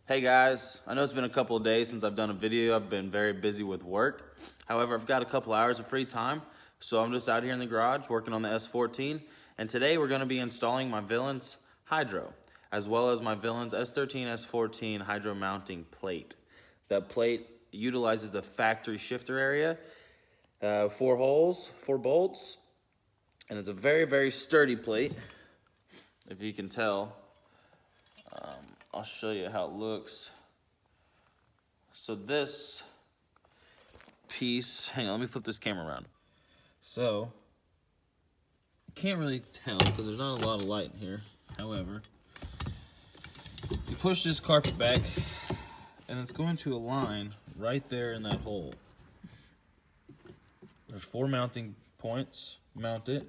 Hey guys, I know it's been a couple of days since I've done a video. I've been very busy with work. However, I've got a couple hours of free time, so I'm just out here in the garage working on the S14. And today we're going to be installing my Villains Hydro, as well as my Villains S13, S14 Hydro mounting plate. That plate utilizes the factory shifter area, 4 holes, 4 bolts, and it's a very, very sturdy plate, if you can tell. I'll show you how it looks. So this piece, hang on, let me flip this camera around. So, you can't really tell because there's not a lot of light in here. However, you push this carpet back and it's going to align right there in that hole. There's 4 mounting points, mount it.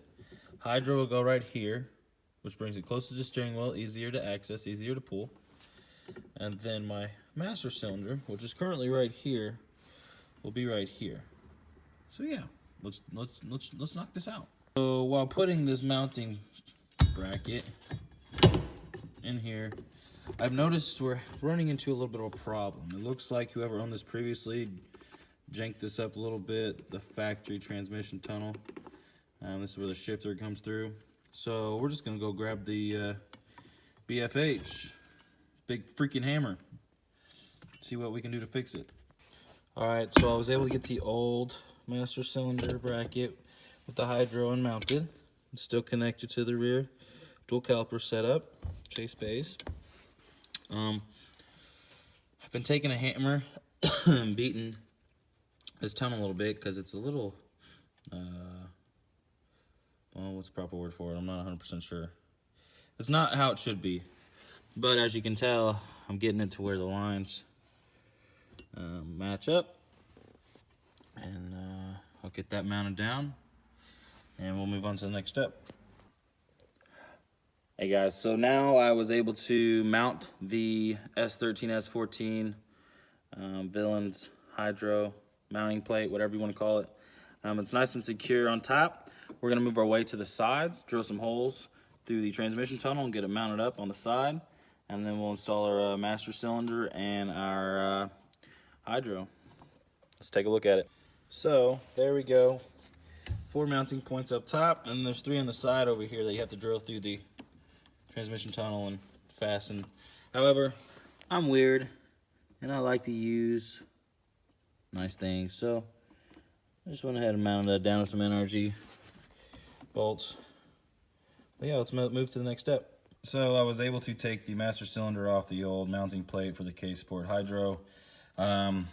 Hydro will go right here, which brings it close to the steering wheel, easier to access, easier to pull. And then my master cylinder, which is currently right here, will be right here. So yeah, let's knock this out. So while putting this mounting bracket in here, I've noticed we're running into a little bit of a problem. It looks like whoever owned this previously janked this up a little bit, the factory transmission tunnel. This is where the shifter comes through. So we're just gonna go grab the BFH, big freaking hammer, see what we can do to fix it. All right, so I was able to get the old master cylinder bracket with the hydro unmounted. It's still connected to the rear dual caliper setup, chase base. I've been taking a hammer and beating this tunnel a little bit because it's a little, well, what's the proper word for it? I'm not 100% sure. It's not how it should be. But as you can tell, I'm getting it to where the lines match up. And I'll get that mounted down. And we'll move on to the next step. Hey guys, so now I was able to mount the S13, S14 Villains Hydro mounting plate, whatever you want to call it. It's nice and secure on top. We're going to move our way to the sides, drill some holes through the transmission tunnel and get it mounted up on the side. And then we'll install our master cylinder and our hydro. Let's take a look at it. So there we go. 4 mounting points up top, and there's 3 on the side over here that you have to drill through the transmission tunnel and fasten. However, I'm weird and I like to use nice things, so I just went ahead and mounted that down with some NRG bolts. But yeah, let's move to the next step. So I was able to take the master cylinder off the old mounting plate for the K-Sport Hydro. It's a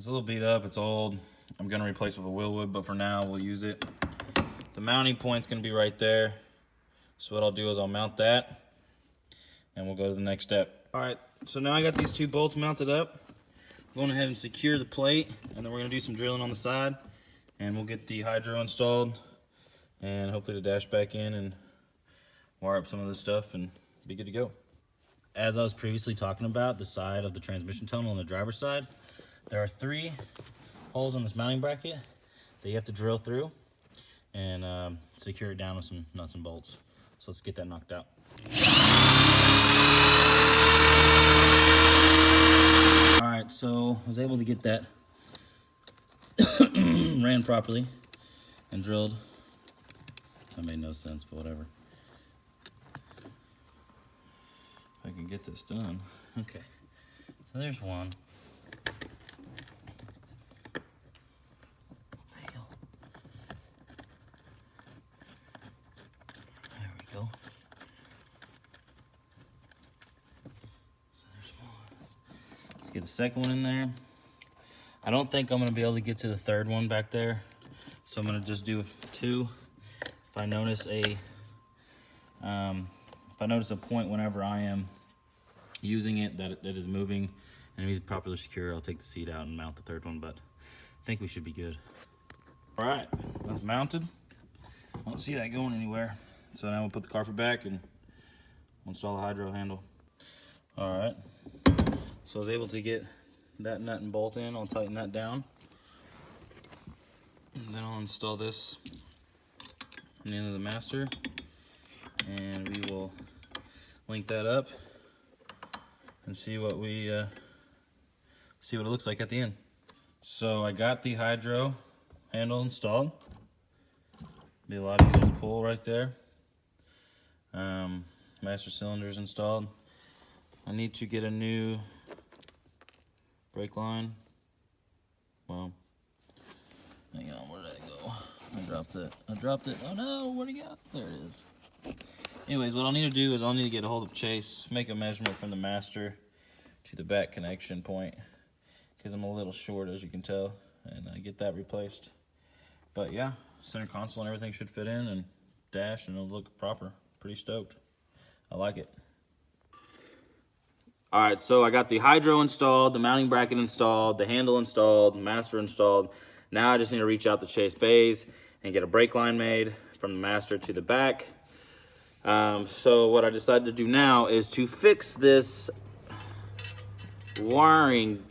little beat up, it's old. I'm gonna replace it with a Willwood, but for now we'll use it. The mounting point's gonna be right there. So what I'll do is I'll mount that and we'll go to the next step. All right, so now I got these 2 bolts mounted up. I'm going ahead and secure the plate, and then we're gonna do some drilling on the side, and we'll get the hydro installed and hopefully the dash back in and wire up some of this stuff and be good to go. As I was previously talking about, the side of the transmission tunnel on the driver's side, there are 3 holes on this mounting bracket that you have to drill through and secure it down with some nuts and bolts. So let's get that knocked out. All right, so I was able to get that ran properly and drilled. That made no sense, but whatever. If I can get this done. Okay, so there's one. There we go. So there's one. Let's get a second one in there. I don't think I'm gonna be able to get to the 3rd one back there, so I'm gonna just do 2. If I notice a point whenever I am using it that it is moving and it is properly secure, I'll take the seat out and mount the 3rd one, but I think we should be good. All right, that's mounted. I don't see that going anywhere. So now we'll put the carpet back and we'll install the hydro handle. All right, so I was able to get that nut and bolt in. I'll tighten that down. And then I'll install this on the end of the master, and we will link that up and see what it looks like at the end. So I got the hydro handle installed. Be a lot easier to pull right there. Master cylinder's installed. I need to get a new brake line. Well, hang on, where did that go? I dropped it. Oh no, where'd it go? There it is. Anyways, what I'll need to do is I'll need to get a hold of Chase, make a measurement from the master to the back connection point, because I'm a little short, as you can tell, and get that replaced. But yeah, center console and everything should fit in, and dash, and it'll look proper. Pretty stoked. I like it. All right, so I got the hydro installed, the mounting bracket installed, the handle installed, the master installed. Now I just need to reach out to Chase Bays and get a brake line made from the master to the back. So what I decided to do now is to fix this wiring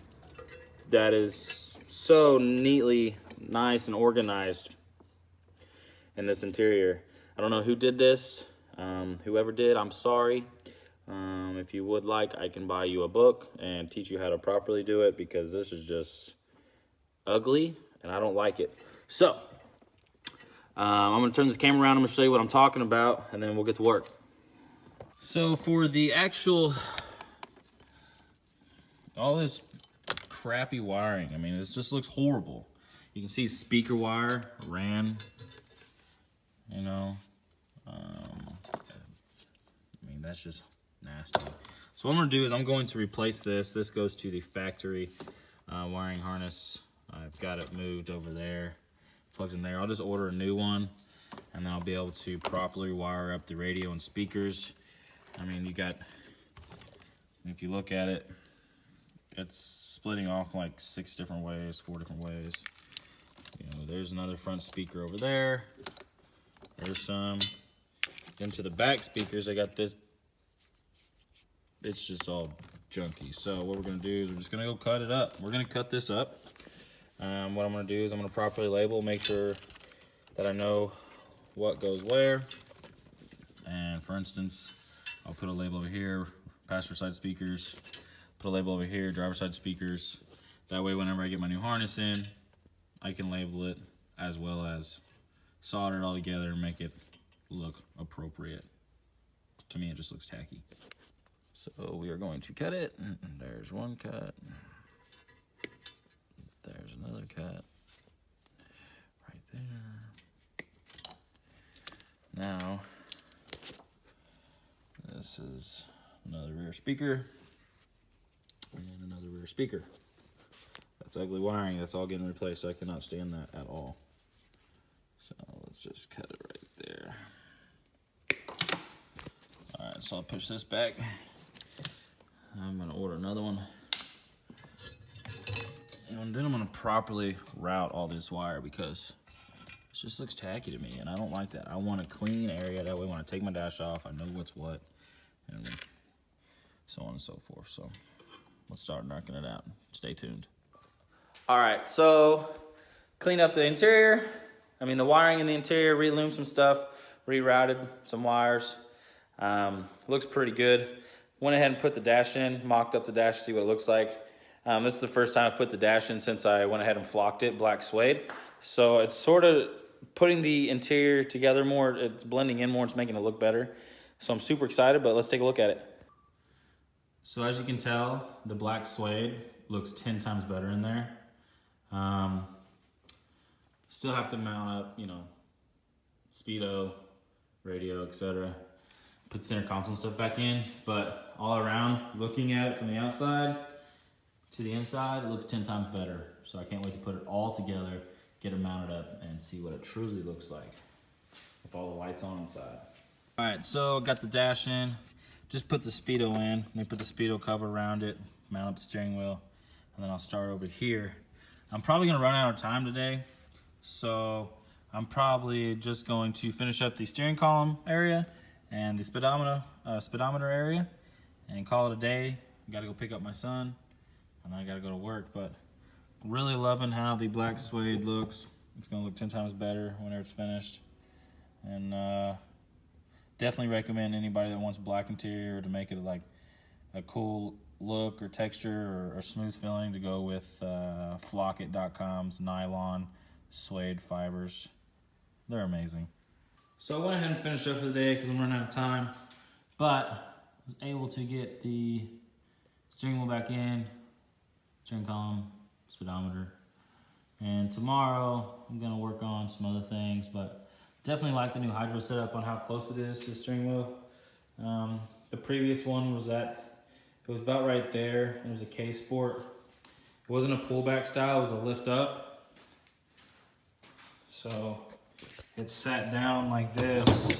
that is so neatly nice and organized in this interior. I don't know who did this. Whoever did, I'm sorry. If you would like, I can buy you a book and teach you how to properly do it, because this is just ugly and I don't like it. So I'm gonna turn this camera around. I'm gonna show you what I'm talking about, and then we'll get to work. So for the actual, all this crappy wiring, I mean, it just looks horrible. You can see speaker wire ran, you know. I mean, that's just nasty. So what I'm gonna do is I'm going to replace this. This goes to the factory wiring harness. I've got it moved over there, plugs in there. I'll just order a new one, and then I'll be able to properly wire up the radio and speakers. I mean, you got, if you look at it, it's splitting off like 6 different ways, 4 different ways. You know, there's another front speaker over there. There's some. Then to the back speakers, I got this. It's just all junky. So what we're gonna do is we're just gonna go cut it up. We're gonna cut this up. What I'm gonna do is I'm gonna properly label, make sure that I know what goes where. And for instance, I'll put a label over here, passenger side speakers. Put a label over here, driver side speakers. That way, whenever I get my new harness in, I can label it, as well as solder it all together and make it look appropriate. To me, it just looks tacky. So we are going to cut it. There's one cut. There's another cut. Right there. Now, this is another rear speaker. And another rear speaker. That's ugly wiring. That's all getting replaced. I cannot stand that at all. So let's just cut it right there. All right, so I'll push this back. I'm gonna order another one. And then I'm gonna properly route all this wire, because it just looks tacky to me, and I don't like that. I want a clean area. That way when I take my dash off, I know what's what, and so on and so forth. So let's start knocking it out. Stay tuned. All right, so clean up the interior. I mean, the wiring in the interior, reloomed some stuff, rerouted some wires. Looks pretty good. Went ahead and put the dash in, mocked up the dash to see what it looks like. This is the first time I've put the dash in since I went ahead and flocked it, black suede. So it's sort of putting the interior together more. It's blending in more. It's making it look better. So I'm super excited, but let's take a look at it. So as you can tell, the black suede looks 10 times better in there. Still have to mount up, you know, speedo, radio, etc. Put center console stuff back in, but all around, looking at it from the outside to the inside, it looks 10 times better. So I can't wait to put it all together, get it mounted up, and see what it truly looks like with all the lights on inside. All right, so got the dash in. Just put the speedo in. Let me put the speedo cover around it, mount up the steering wheel, and then I'll start over here. I'm probably gonna run out of time today, so I'm probably just going to finish up the steering column area and the speedometer area and call it a day. Gotta go pick up my son, and I gotta go to work, but really loving how the black suede looks. It's gonna look 10 times better whenever it's finished. And definitely recommend anybody that wants black interior to make it like a cool look or texture or smooth feeling to go with Flockit.com's nylon suede fibers. They're amazing. So I went ahead and finished up for the day because I'm running out of time, but I was able to get the steering wheel back in, steering column, speedometer, and tomorrow I'm gonna work on some other things, but definitely like the new hydro setup on how close it is to the steering wheel. The previous one was it was about right there. It was a K-Sport. It wasn't a pullback style, it was a lift up. So it sat down like this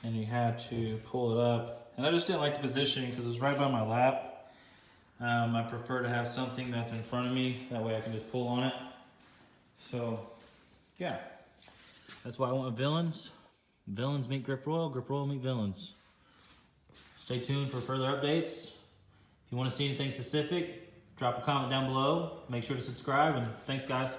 and you had to pull it up. And I just didn't like the positioning because it was right by my lap. I prefer to have something that's in front of me, that way I can just pull on it. So yeah, that's why I went with Villains. Villains meet Grip Royal, Grip Royal meet Villains. Stay tuned for further updates. If you want to see anything specific, drop a comment down below. Make sure to subscribe, and thanks guys.